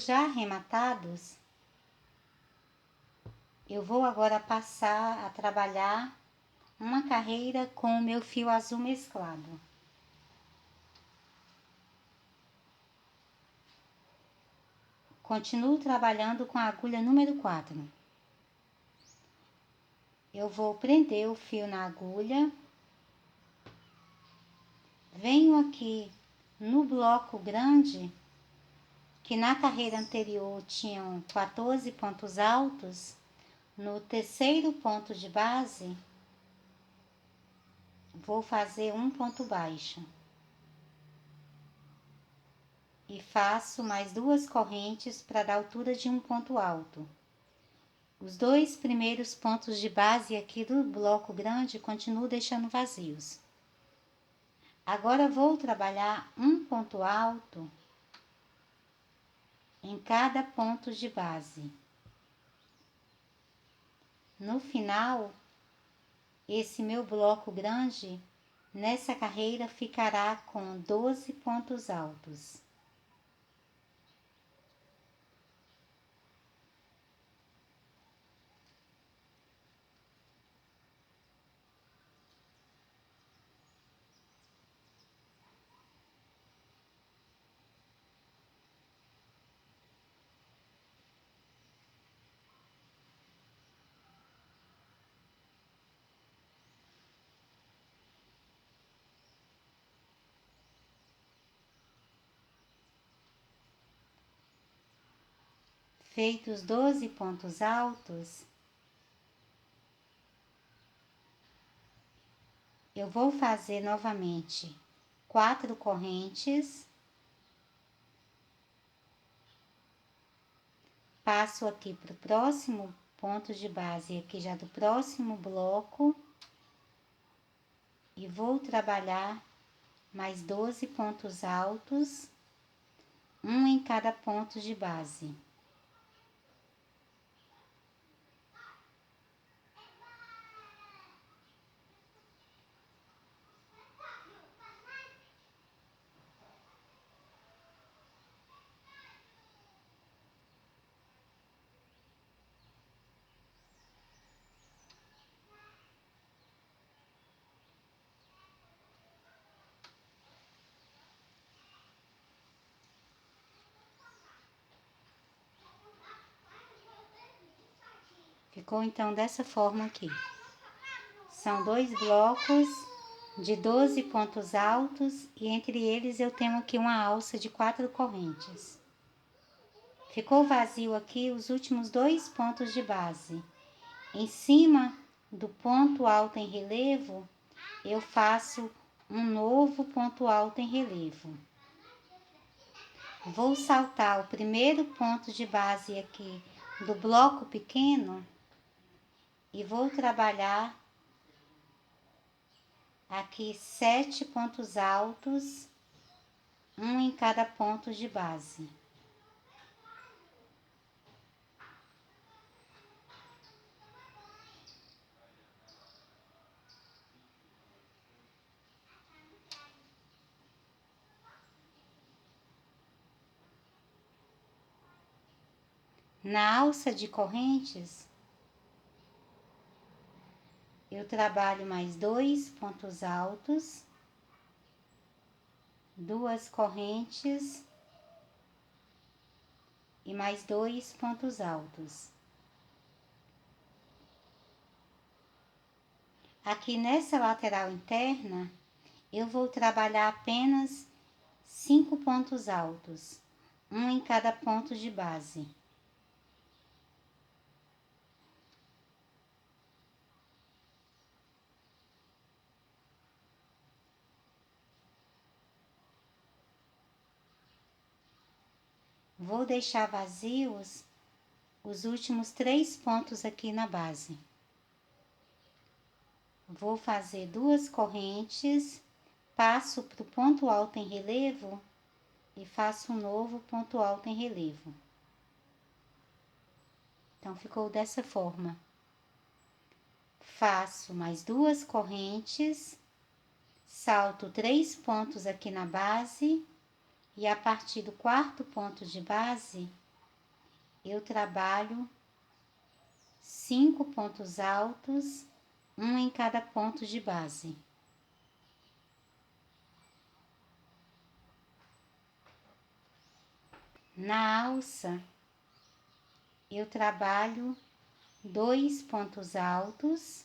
já arrematados, eu vou agora passar a trabalhar uma carreira com o meu fio azul mesclado. Continuo trabalhando com a agulha número 4. Eu vou prender o fio na agulha. Venho aqui no bloco grande, que na carreira anterior tinham 14 pontos altos, no terceiro ponto de base, vou fazer um ponto baixo. E faço mais 2 correntes para dar altura de um ponto alto. Os 2 primeiros pontos de base aqui do bloco grande continuo deixando vazios. Agora vou trabalhar um ponto alto em cada ponto de base. No final, esse meu bloco grande, nessa carreira, ficará com 12 pontos altos. Feitos 12 pontos altos, eu vou fazer novamente 4 correntes, passo aqui para o próximo ponto de base, aqui já do próximo bloco, e vou trabalhar mais 12 pontos altos, um em cada ponto de base. Ficou então dessa forma aqui. São 2 blocos de 12 pontos altos e entre eles eu tenho aqui uma alça de 4 correntes. Ficou vazio aqui os últimos 2 pontos de base. Em cima do ponto alto em relevo, eu faço um novo ponto alto em relevo. Vou saltar o primeiro ponto de base aqui do bloco pequeno e vou trabalhar aqui 7 pontos altos, um em cada ponto de base. Na alça de correntes, eu trabalho mais 2 pontos altos, 2 correntes e mais 2 pontos altos. Aqui nessa lateral interna, eu vou trabalhar apenas 5 pontos altos, um em cada ponto de base. Vou deixar vazios os últimos 3 pontos aqui na base. Vou fazer 2 correntes, passo para o ponto alto em relevo e faço um novo ponto alto em relevo. Então, ficou dessa forma. Faço mais 2 correntes, salto 3 pontos aqui na base e a partir do quarto ponto de base, eu trabalho 5 pontos altos, um em cada ponto de base. Na alça, eu trabalho 2 pontos altos,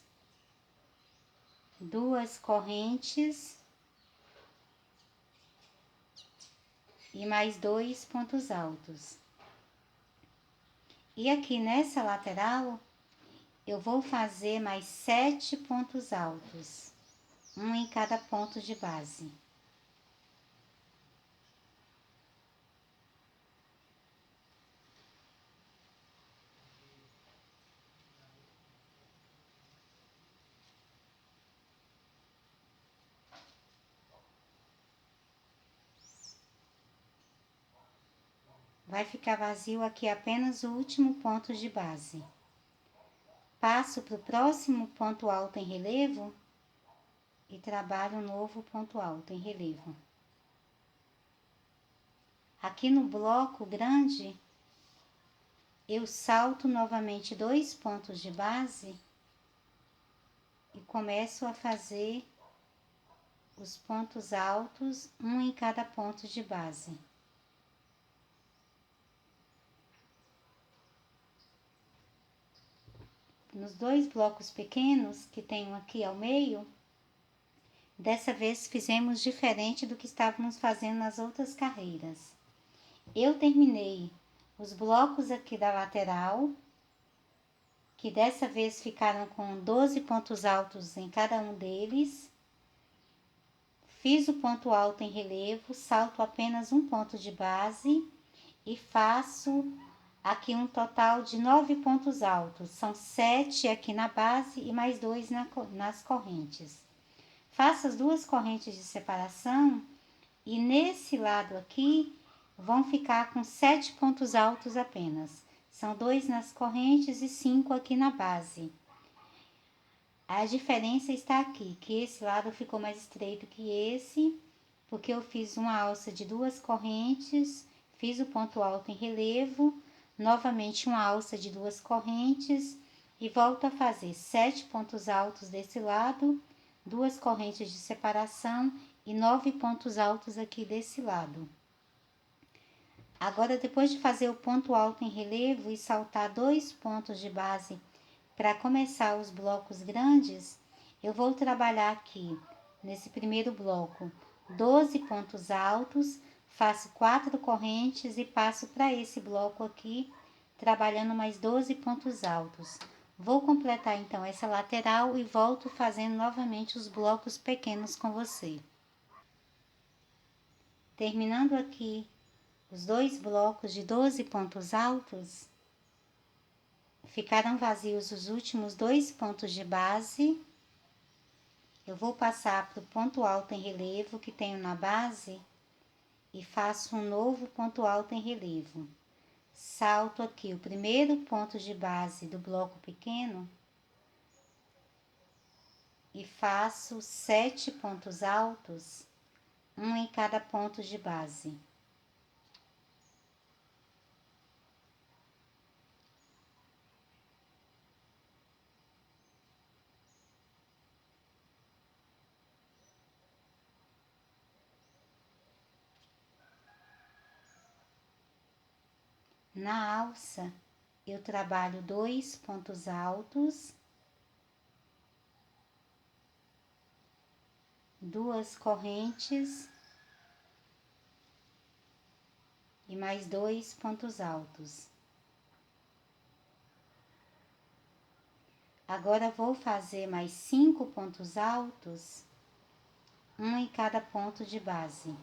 2 correntes e mais 2 pontos altos. E aqui nessa lateral, eu vou fazer mais 7 pontos altos, um em cada ponto de base. Vai ficar vazio aqui apenas o último ponto de base. Passo para o próximo ponto alto em relevo e trabalho um novo ponto alto em relevo. Aqui no bloco grande, eu salto novamente 2 pontos de base e começo a fazer os pontos altos, um em cada ponto de base. Nos 2 blocos pequenos que tenho aqui ao meio, dessa vez fizemos diferente do que estávamos fazendo nas outras carreiras. Eu terminei os blocos aqui da lateral, que dessa vez ficaram com 12 pontos altos em cada um deles. Fiz o ponto alto em relevo, salto apenas um ponto de base e faço aqui um total de 9 pontos altos. São 7 aqui na base e mais 2 nas correntes. Faço as 2 correntes de separação e nesse lado aqui vão ficar com 7 pontos altos apenas. São 2 nas correntes e 5 aqui na base. A diferença está aqui, que esse lado ficou mais estreito que esse, porque eu fiz uma alça de 2 correntes, fiz o ponto alto em relevo, novamente uma alça de 2 correntes e volto a fazer 7 pontos altos desse lado, 2 correntes de separação e 9 pontos altos aqui desse lado. Agora, depois de fazer o ponto alto em relevo e saltar 2 pontos de base para começar os blocos grandes, eu vou trabalhar aqui, nesse primeiro bloco, 12 pontos altos, faço 4 correntes e passo para esse bloco aqui, trabalhando mais 12 pontos altos. Vou completar então essa lateral e volto fazendo novamente os blocos pequenos com você. Terminando aqui os 2 blocos de 12 pontos altos, ficaram vazios os últimos 2 pontos de base. Eu vou passar para o ponto alto em relevo que tenho na base e faço um novo ponto alto em relevo. Salto aqui o primeiro ponto de base do bloco pequeno e faço 7 pontos altos, um em cada ponto de base. Na alça, eu trabalho 2 pontos altos, 2 correntes e mais 2 pontos altos. Agora vou fazer mais 5 pontos altos, um em cada ponto de base.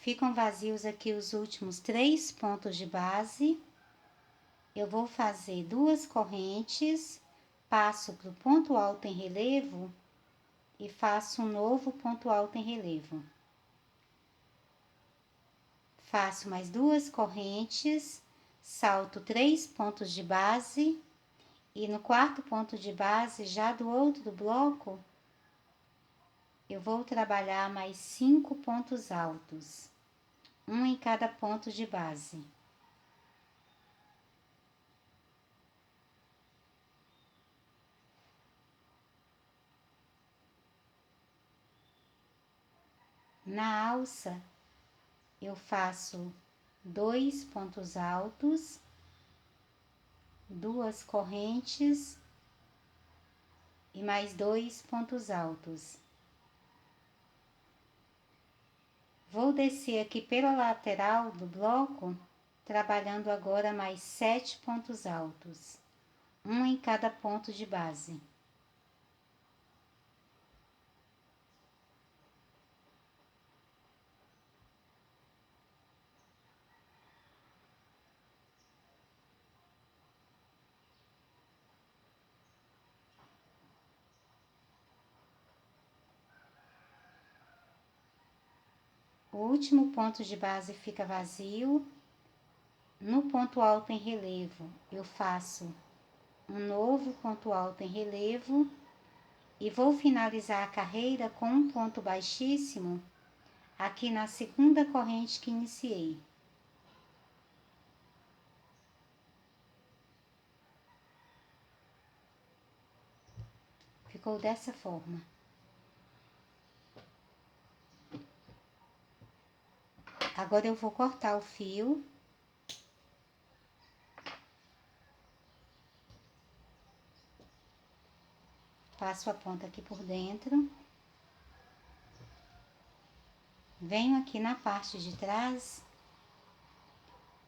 Ficam vazios aqui os últimos 3 pontos de base. Eu vou fazer 2 correntes, passo para o ponto alto em relevo e faço um novo ponto alto em relevo. faço mais 2 correntes, salto 3 pontos de base e no quarto ponto de base, já do outro bloco, eu vou trabalhar mais 5 pontos altos, um em cada ponto de base. Na alça, eu faço 2 pontos altos, 2 correntes e mais 2 pontos altos. Vou descer aqui pela lateral do bloco, trabalhando agora mais 7 pontos altos, um em cada ponto de base. O último ponto de base fica vazio. No ponto alto em relevo, eu faço um novo ponto alto em relevo e vou finalizar a carreira com um ponto baixíssimo aqui na segunda corrente que iniciei. Ficou dessa forma. Agora eu vou cortar o fio. Passo a ponta aqui por dentro. Venho aqui na parte de trás.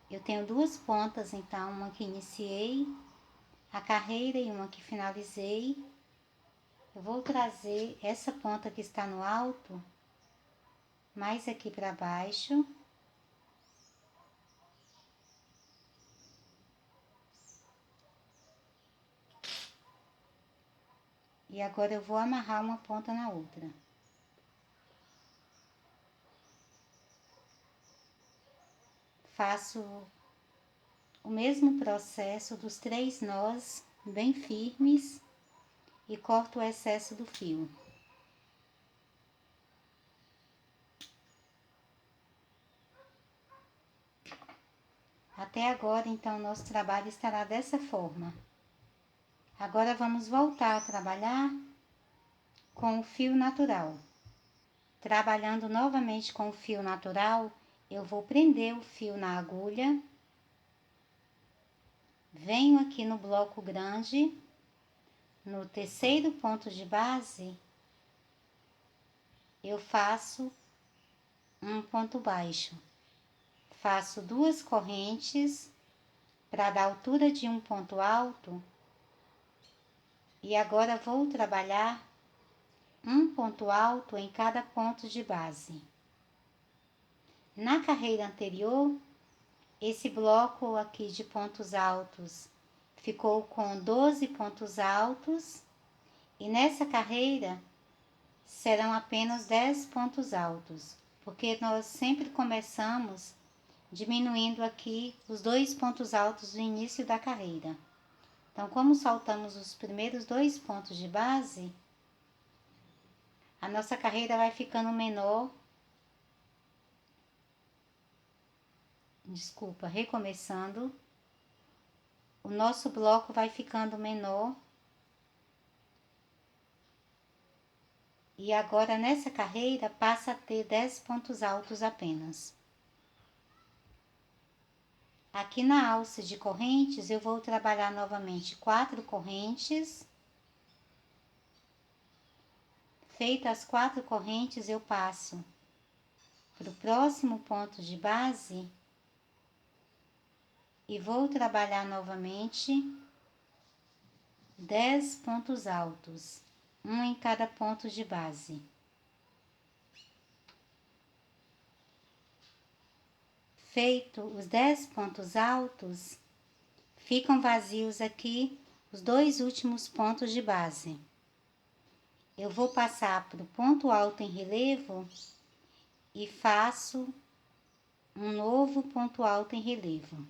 Eu tenho 2 pontas, então, uma que iniciei a carreira e uma que finalizei. Eu vou trazer essa ponta que está no alto, mais aqui para baixo. E agora eu vou amarrar uma ponta na outra. Faço o mesmo processo dos 3 nós bem firmes e corto o excesso do fio. Até agora, então, nosso trabalho estará dessa forma. Agora vamos voltar a trabalhar com o fio natural. Trabalhando novamente com o fio natural, eu vou prender o fio na agulha. Venho aqui no bloco grande, no terceiro ponto de base, eu faço um ponto baixo. Faço 2 correntes para dar altura de um ponto alto. E agora vou trabalhar um ponto alto em cada ponto de base. Na carreira anterior, esse bloco aqui de pontos altos ficou com 12 pontos altos e nessa carreira serão apenas 10 pontos altos, porque nós sempre começamos diminuindo aqui os 2 pontos altos do início da carreira. Então, como saltamos os primeiros 2 pontos de base, a nossa carreira vai ficando menor. Desculpa, recomeçando. O nosso bloco vai ficando menor. E agora, nessa carreira, passa a ter 10 pontos altos apenas. Aqui na alça de correntes, eu vou trabalhar novamente 4 correntes. Feitas as 4 correntes, eu passo para o próximo ponto de base e vou trabalhar novamente 10 pontos altos, um em cada ponto de base. Feito os 10 pontos altos, ficam vazios aqui os 2 últimos pontos de base. Eu vou passar para o ponto alto em relevo e faço um novo ponto alto em relevo.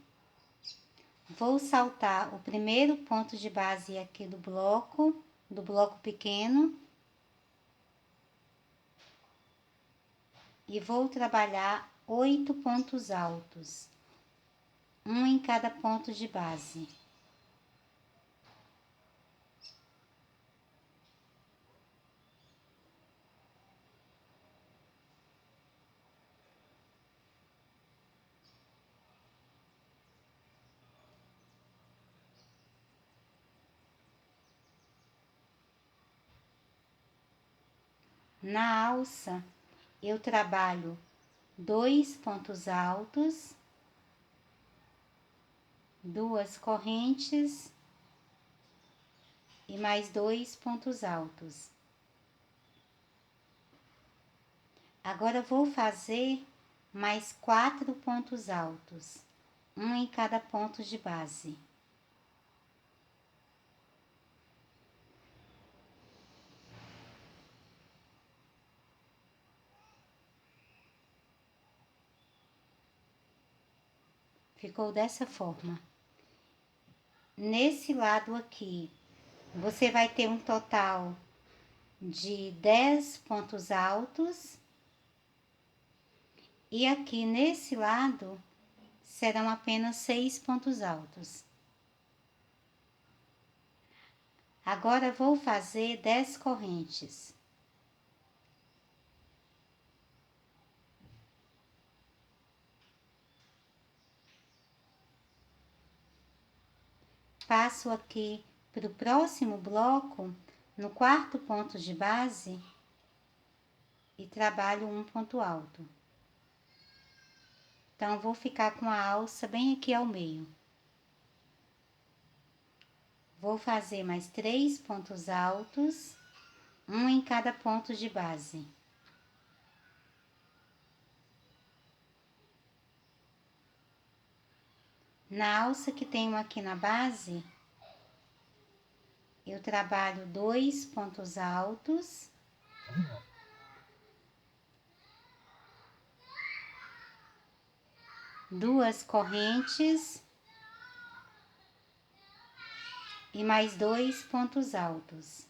Vou saltar o primeiro ponto de base aqui do bloco pequeno, e vou trabalhar 8 pontos altos, um em cada ponto de base. Na alça, eu trabalho 2 pontos altos, 2 correntes e mais 2 pontos altos. Agora vou fazer mais 4 pontos altos, um em cada ponto de base. Ficou dessa forma. Nesse lado aqui, você vai ter um total de 10 pontos altos. E aqui nesse lado, serão apenas 6 pontos altos. Agora, vou fazer 10 correntes. Passo aqui para o próximo bloco, no quarto ponto de base, e trabalho um ponto alto. Então, vou ficar com a alça bem aqui ao meio. Vou fazer mais 3 pontos altos, um em cada ponto de base. Na alça que tenho aqui na base, eu trabalho 2 pontos altos, duas correntes e mais 2 pontos altos.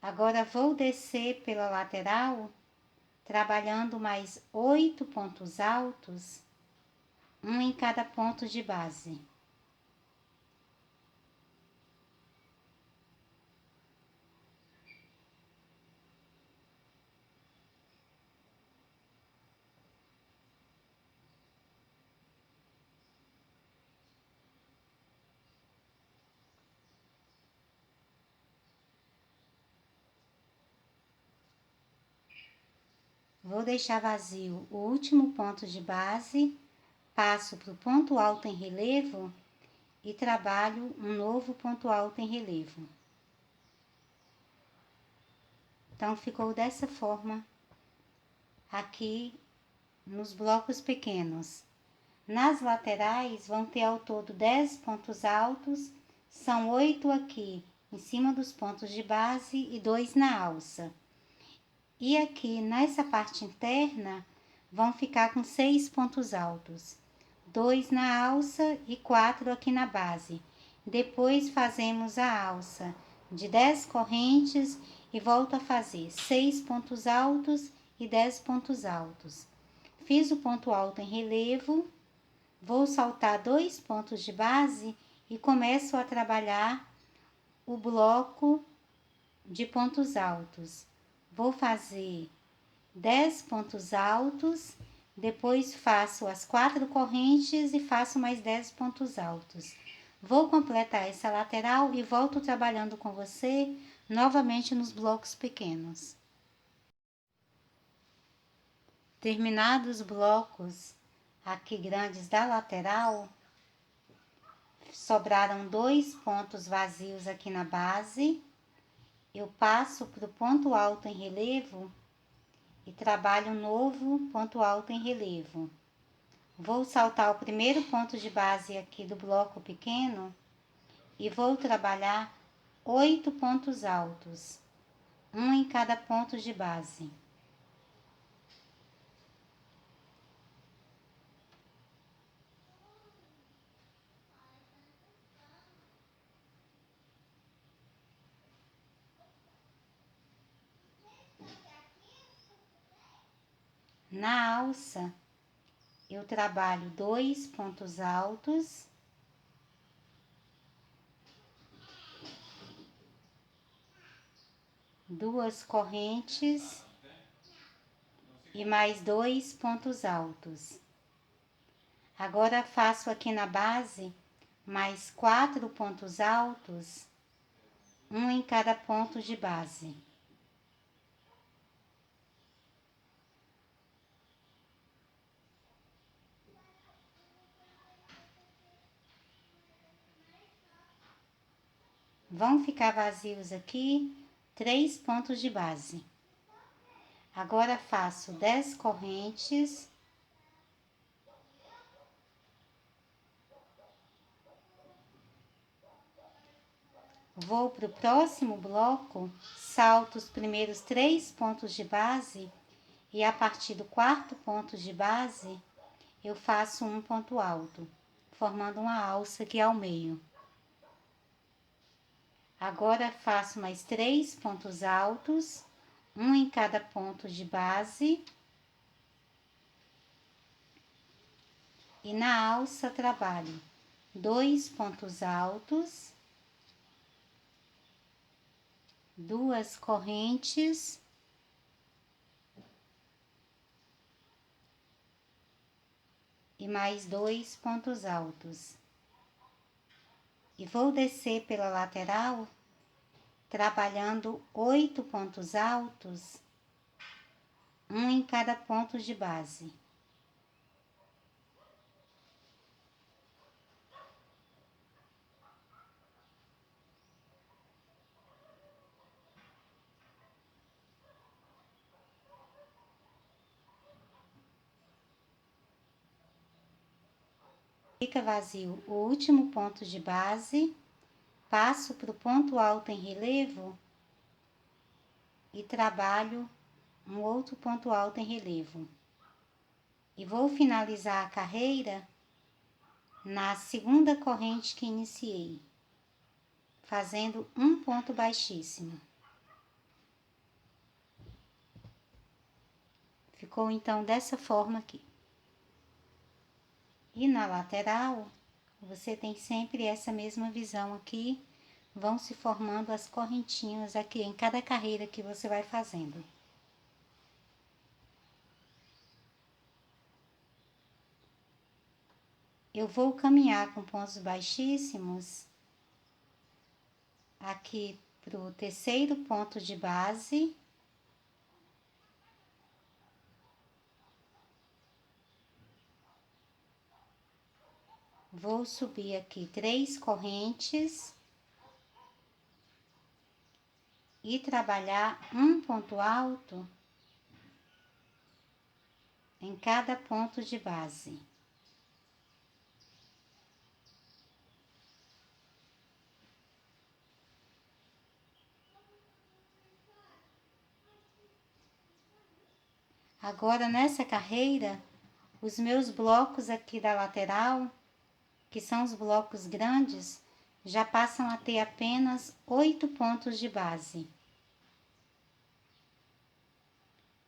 Agora, vou descer pela lateral, trabalhando mais 8 pontos altos, um em cada ponto de base. Vou deixar vazio o último ponto de base, passo para o ponto alto em relevo e trabalho um novo ponto alto em relevo. Então, ficou dessa forma aqui nos blocos pequenos. Nas laterais, vão ter ao todo 10 pontos altos, são 8 aqui em cima dos pontos de base e 2 na alça. E aqui nessa parte interna, vão ficar com 6 pontos altos, 2 na alça e 4 aqui na base. Depois fazemos a alça de 10 correntes e volto a fazer 6 pontos altos e 10 pontos altos. Fiz o ponto alto em relevo, vou saltar 2 pontos de base e começo a trabalhar o bloco de pontos altos. Vou fazer 10 pontos altos, depois faço as 4 correntes e faço mais 10 pontos altos. Vou completar essa lateral e volto trabalhando com você novamente nos blocos pequenos. Terminados os blocos aqui grandes da lateral, sobraram 2 pontos vazios aqui na base. Eu passo para o ponto alto em relevo e trabalho um novo ponto alto em relevo. Vou saltar o primeiro ponto de base aqui do bloco pequeno e vou trabalhar 8 pontos altos, um em cada ponto de base. Na alça, eu trabalho 2 pontos altos, duas correntes e mais 2 pontos altos. Agora faço aqui na base mais 4 pontos altos, um em cada ponto de base. Vão ficar vazios aqui 3 pontos de base. Agora faço 10 correntes. Vou para o próximo bloco, salto os primeiros 3 pontos de base e a partir do quarto ponto de base, eu faço um ponto alto, formando uma alça aqui ao meio. Agora faço mais 3 pontos altos, um em cada ponto de base. E na alça trabalho 2 pontos altos, duas correntes e mais 2 pontos altos. E vou descer pela lateral, trabalhando 8 pontos altos, um em cada ponto de base. Fica vazio o último ponto de base, passo para o ponto alto em relevo e trabalho um outro ponto alto em relevo. E vou finalizar a carreira na segunda corrente que iniciei, fazendo um ponto baixíssimo. Ficou então dessa forma aqui. E na lateral, você tem sempre essa mesma visão aqui, vão se formando as correntinhas aqui em cada carreira que você vai fazendo. Eu vou caminhar com pontos baixíssimos aqui para o terceiro ponto de base. Vou subir aqui 3 correntes e trabalhar um ponto alto em cada ponto de base. Agora nessa carreira, os meus blocos aqui da lateral, que são os blocos grandes, já passam a ter apenas 8 pontos de base.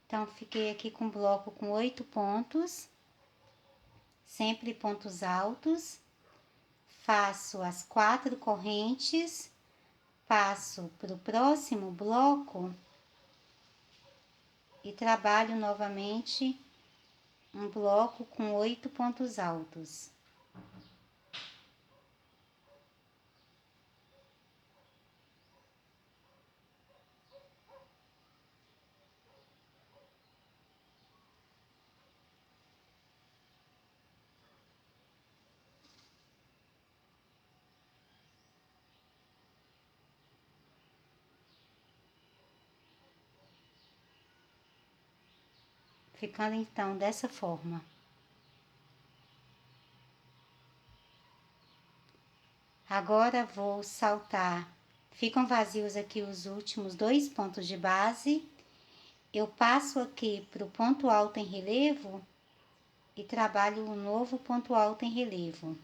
Então, fiquei aqui com um bloco com 8 pontos, sempre pontos altos. Faço as 4 correntes, passo para o próximo bloco e trabalho novamente um bloco com 8 pontos altos. Ficando então dessa forma. Agora vou saltar Ficam vazios aqui os últimos 2 pontos de base. Eu passo aqui para o ponto alto em relevo e trabalho o novo ponto alto em relevo.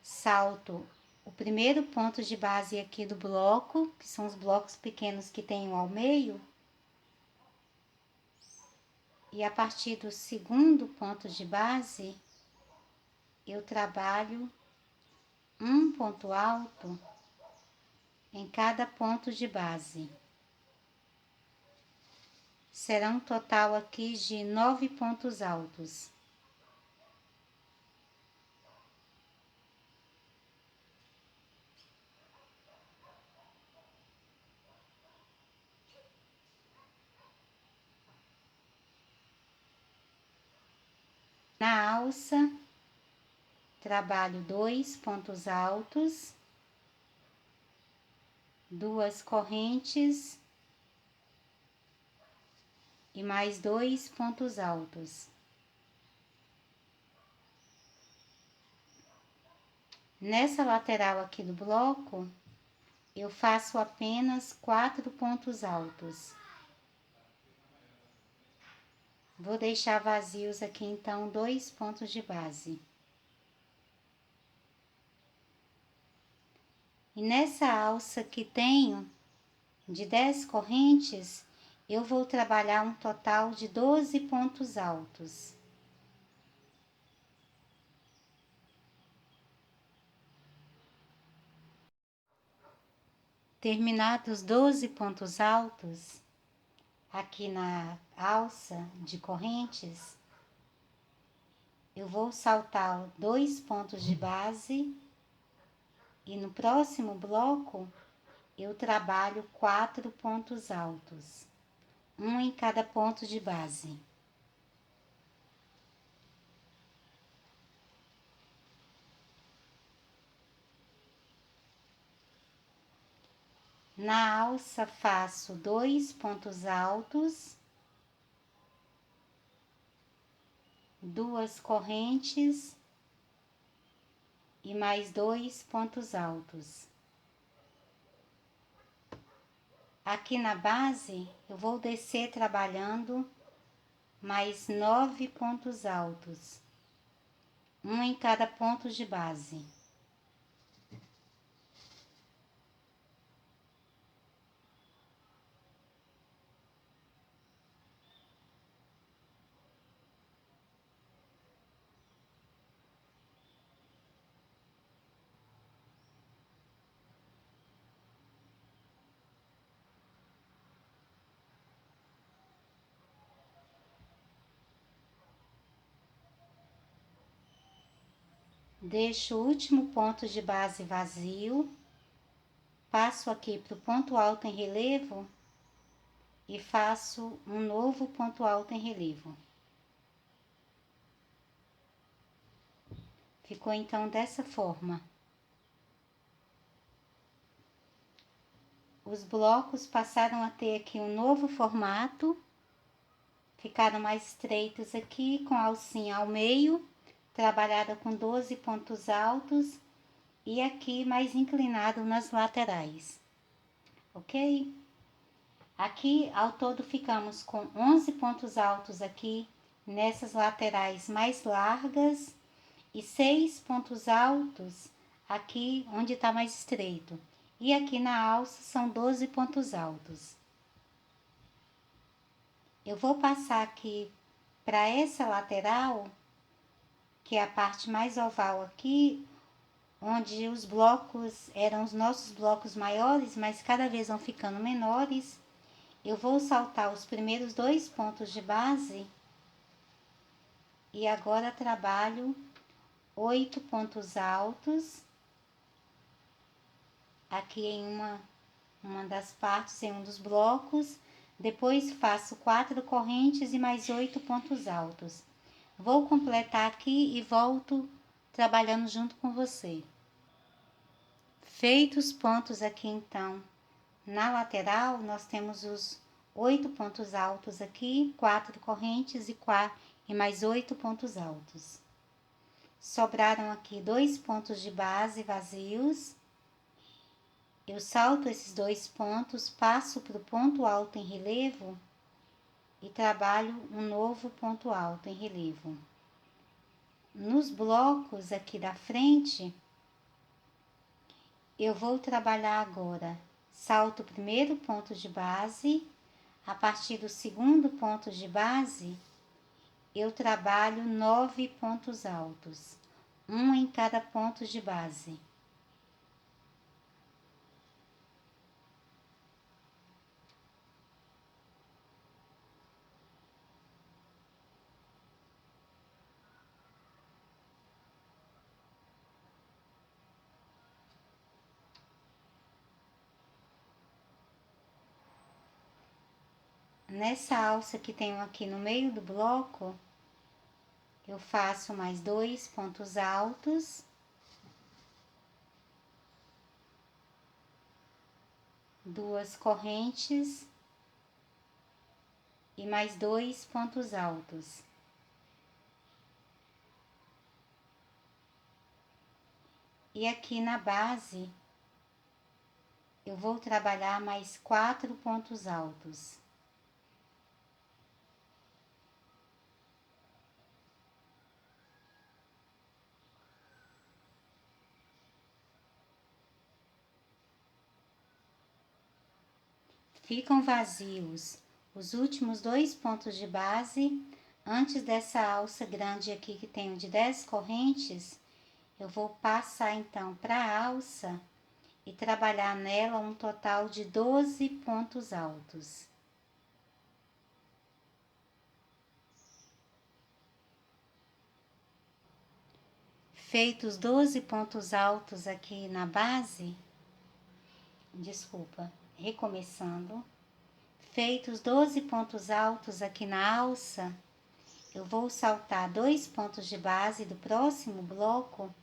Salto o primeiro ponto de base aqui do bloco, que são os blocos pequenos que tenho ao meio. E a partir do segundo ponto de base, eu trabalho um ponto alto em cada ponto de base. Será um total aqui de 9 pontos altos. Na alça, trabalho 2 pontos altos, 2 correntes e mais 2 pontos altos. Nessa lateral aqui do bloco, eu faço apenas 4 pontos altos. Vou deixar vazios aqui então 2 pontos de base. E nessa alça que tenho de 10 correntes, eu vou trabalhar um total de 12 pontos altos. Terminados 12 pontos altos, aqui na alça de correntes, eu vou saltar 2 pontos de base e no próximo bloco eu trabalho 4 pontos altos, um em cada ponto de base. Na alça faço 2 pontos altos, 2 correntes e mais 2 pontos altos. Aqui na base, eu vou descer trabalhando mais 9 pontos altos, um em cada ponto de base. Deixo o último ponto de base vazio, passo aqui para o ponto alto em relevo e faço um novo ponto alto em relevo. Ficou então dessa forma. Os blocos passaram a ter aqui um novo formato, ficaram mais estreitos aqui, com a alcinha ao meio, trabalhada com 12 pontos altos e aqui mais inclinado nas laterais, ok? Aqui, ao todo, ficamos com 11 pontos altos aqui, nessas laterais mais largas, e 6 pontos altos aqui onde está mais estreito. E aqui na alça são 12 pontos altos. Eu vou passar aqui para essa lateral, que é a parte mais oval aqui, onde os blocos eram os nossos blocos maiores, mas cada vez vão ficando menores. Eu vou saltar os primeiros 2 pontos de base e agora trabalho 8 pontos altos aqui em uma das partes, em um dos blocos. Depois faço 4 correntes e mais 8 pontos altos. Vou completar aqui e volto trabalhando junto com você. Feitos os pontos aqui então, na lateral nós temos os 8 pontos altos aqui, 4 correntes e mais 8 pontos altos. Sobraram aqui 2 pontos de base vazios. eu salto esses 2 pontos, passo para o ponto alto em relevo e trabalho um novo ponto alto em relevo. Nos blocos aqui da frente, eu vou trabalhar agora, salto o primeiro ponto de base, a partir do segundo ponto de base, eu trabalho 9 pontos altos, um em cada ponto de base. Nessa alça que tenho aqui no meio do bloco, eu faço mais 2 pontos altos, duas correntes e mais 2 pontos altos. E aqui na base, eu vou trabalhar mais 4 pontos altos. Ficam vazios os últimos 2 pontos de base. Antes dessa alça grande aqui que tenho de 10 correntes, eu vou passar então para a alça e trabalhar nela um total de 12 pontos altos. Feitos 12 pontos altos aqui na base, recomeçando. Feitos 12 pontos altos aqui na alça, eu vou saltar 2 pontos de base do próximo bloco,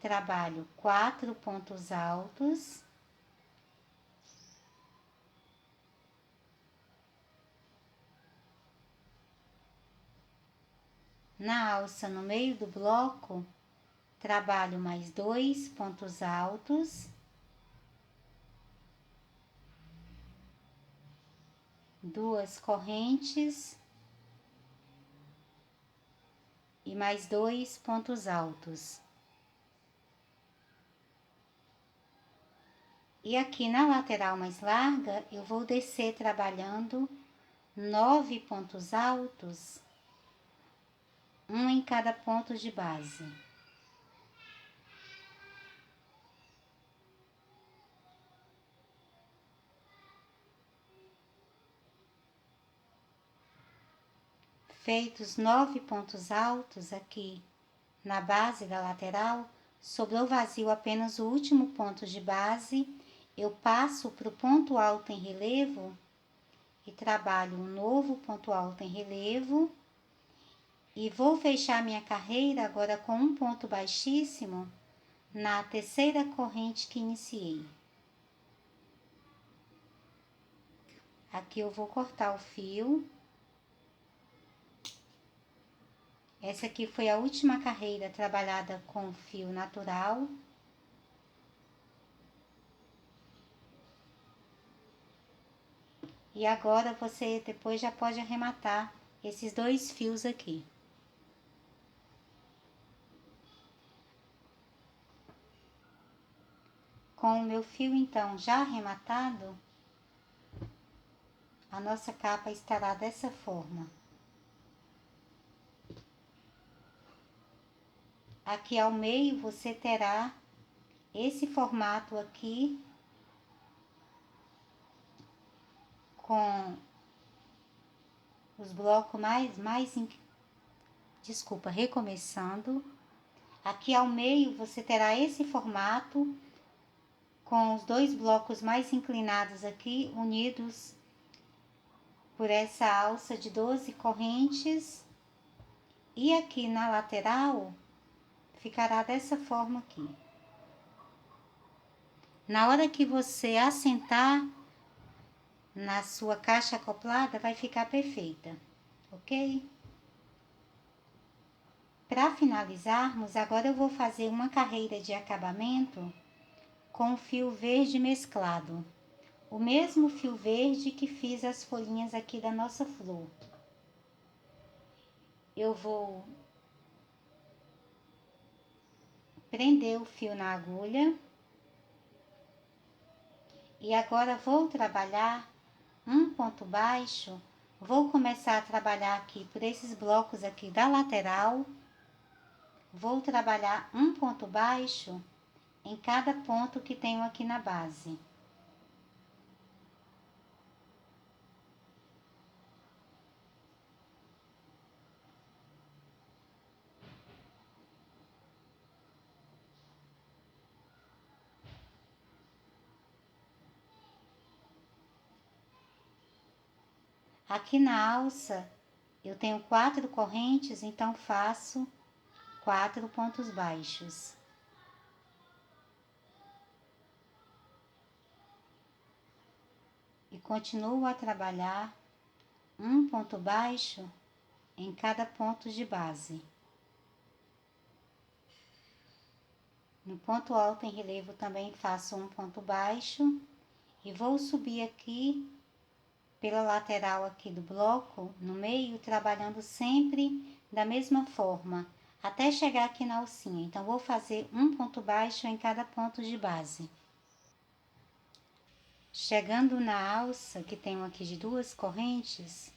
trabalho 4 pontos altos, na alça no meio do bloco, trabalho mais 2 pontos altos, duas correntes e mais 2 pontos altos. E aqui na lateral mais larga, eu vou descer trabalhando 9 pontos altos, um em cada ponto de base. Feitos 9 pontos altos aqui na base da lateral, sobrou vazio apenas o último ponto de base, eu passo para o ponto alto em relevo e trabalho um novo ponto alto em relevo e vou fechar minha carreira agora com um ponto baixíssimo na terceira corrente que iniciei. Aqui eu vou cortar o fio. Essa aqui foi a última carreira trabalhada com fio natural. E agora você depois já pode arrematar esses 2 fios aqui. Com o meu fio então já arrematado, a nossa capa estará dessa forma. Aqui ao meio você terá esse formato aqui com os blocos recomeçando. Aqui ao meio você terá esse formato com os 2 blocos mais inclinados aqui, unidos por essa alça de 12 correntes. E aqui na lateral ficará dessa forma aqui. Na hora que você assentar na sua caixa acoplada, vai ficar perfeita, ok? Para finalizarmos, agora eu vou fazer uma carreira de acabamento com fio verde mesclado. O mesmo fio verde que fiz as folhinhas aqui da nossa flor. Eu vou prender o fio na agulha. E agora vou trabalhar um ponto baixo. Vou começar a trabalhar aqui por esses blocos aqui da lateral. Vou trabalhar um ponto baixo em cada ponto que tenho aqui na base. Aqui na alça eu tenho 4 correntes, então faço 4 pontos baixos. E continuo a trabalhar um ponto baixo em cada ponto de base. No ponto alto em relevo também faço um ponto baixo e vou subir aqui pela lateral aqui do bloco, no meio, trabalhando sempre da mesma forma, até chegar aqui na alcinha. Então, vou fazer um ponto baixo em cada ponto de base. Chegando na alça, que tenho aqui de 2 correntes,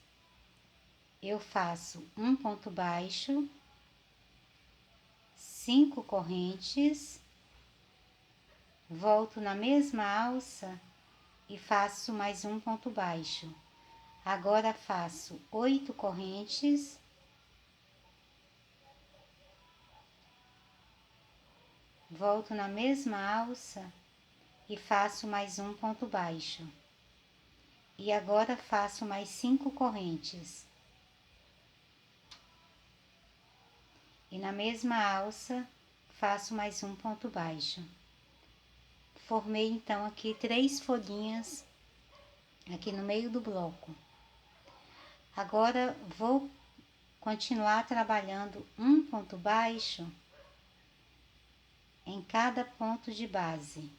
eu faço um ponto baixo, 5 correntes, volto na mesma alça e faço mais um ponto baixo. Agora faço 8 correntes, volto na mesma alça e faço mais um ponto baixo. E agora faço mais 5 correntes. E na mesma alça faço mais um ponto baixo. Formei então aqui 3 folhinhas aqui no meio do bloco. Agora vou continuar trabalhando um ponto baixo em cada ponto de base.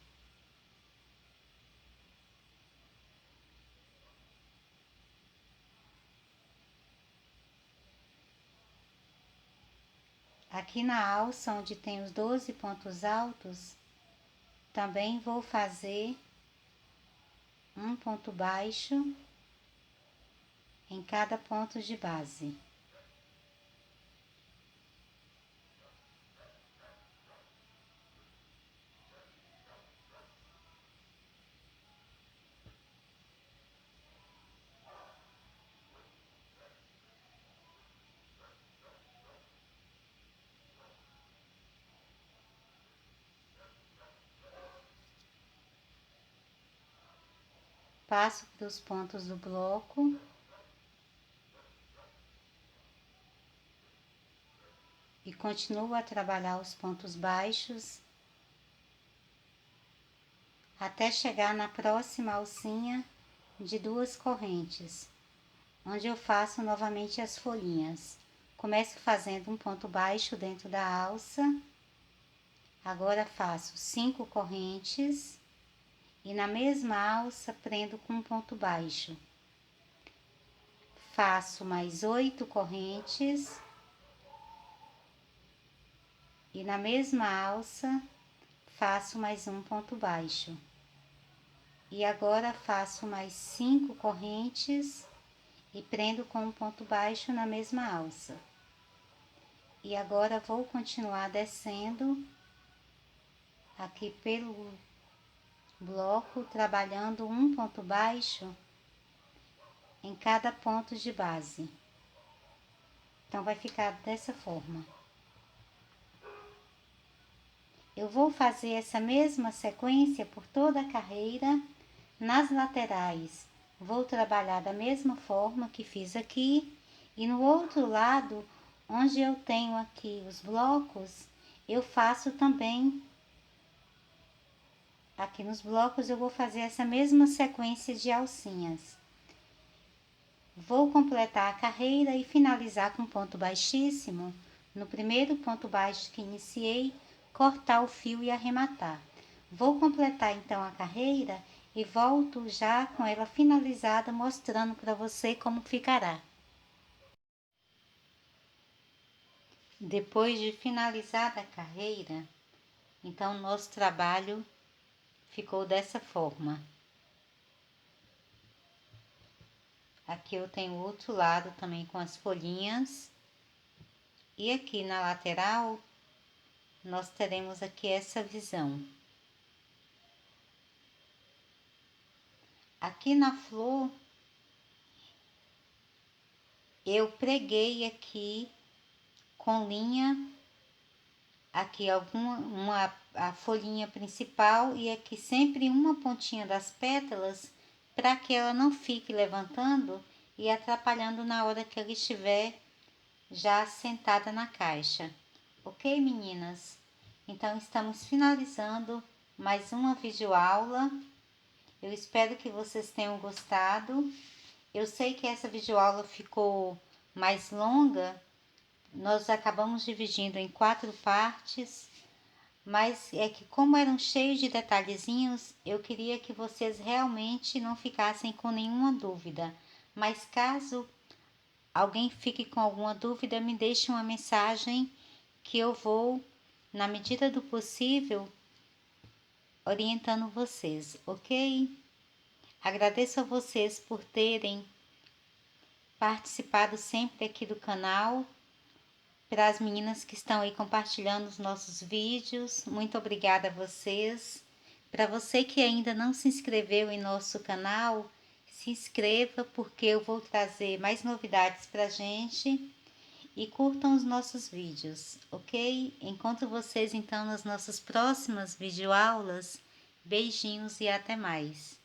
Aqui na alça, onde tem os 12 pontos altos, também vou fazer um ponto baixo em cada ponto de base. Passo para os pontos do bloco e continuo a trabalhar os pontos baixos até chegar na próxima alcinha de 2 correntes, onde eu faço novamente as folhinhas. Começo fazendo um ponto baixo dentro da alça, agora faço 5 correntes e na mesma alça prendo com um ponto baixo. Faço mais 8 correntes e na mesma alça faço mais um ponto baixo. E agora faço mais 5 correntes e prendo com um ponto baixo na mesma alça. E agora vou continuar descendo aqui pelo bloco, trabalhando um ponto baixo em cada ponto de base. Então, vai ficar dessa forma. Eu vou fazer essa mesma sequência por toda a carreira. Nas laterais, vou trabalhar da mesma forma que fiz aqui. E no outro lado, onde eu tenho aqui os blocos, eu faço também. Aqui nos blocos eu vou fazer essa mesma sequência de alcinhas. Vou completar a carreira e finalizar com ponto baixíssimo. No primeiro ponto baixo que iniciei, cortar o fio e arrematar. Vou completar então a carreira e volto já com ela finalizada, mostrando para você como ficará. Depois de finalizada a carreira, então nosso trabalho ficou dessa forma. Aqui eu tenho o outro lado também com as folhinhas. E aqui na lateral, nós teremos aqui essa visão. Aqui na flor, eu preguei aqui com linha, aqui a folhinha principal e aqui sempre uma pontinha das pétalas, para que ela não fique levantando e atrapalhando na hora que ela estiver já sentada na caixa. Ok, meninas? Então, estamos finalizando mais uma videoaula. Eu espero que vocês tenham gostado. Eu sei que essa videoaula ficou mais longa. Nós acabamos dividindo em 4 partes, mas é que como eram cheios de detalhezinhos, eu queria que vocês realmente não ficassem com nenhuma dúvida. Mas caso alguém fique com alguma dúvida, me deixe uma mensagem que eu vou, na medida do possível, orientando vocês, ok? Agradeço a vocês por terem participado sempre aqui do canal. Para as meninas que estão aí compartilhando os nossos vídeos, muito obrigada a vocês. Para você que ainda não se inscreveu em nosso canal, se inscreva, porque eu vou trazer mais novidades para a gente. E curtam os nossos vídeos, ok? Encontro vocês então nas nossas próximas videoaulas. Beijinhos e até mais!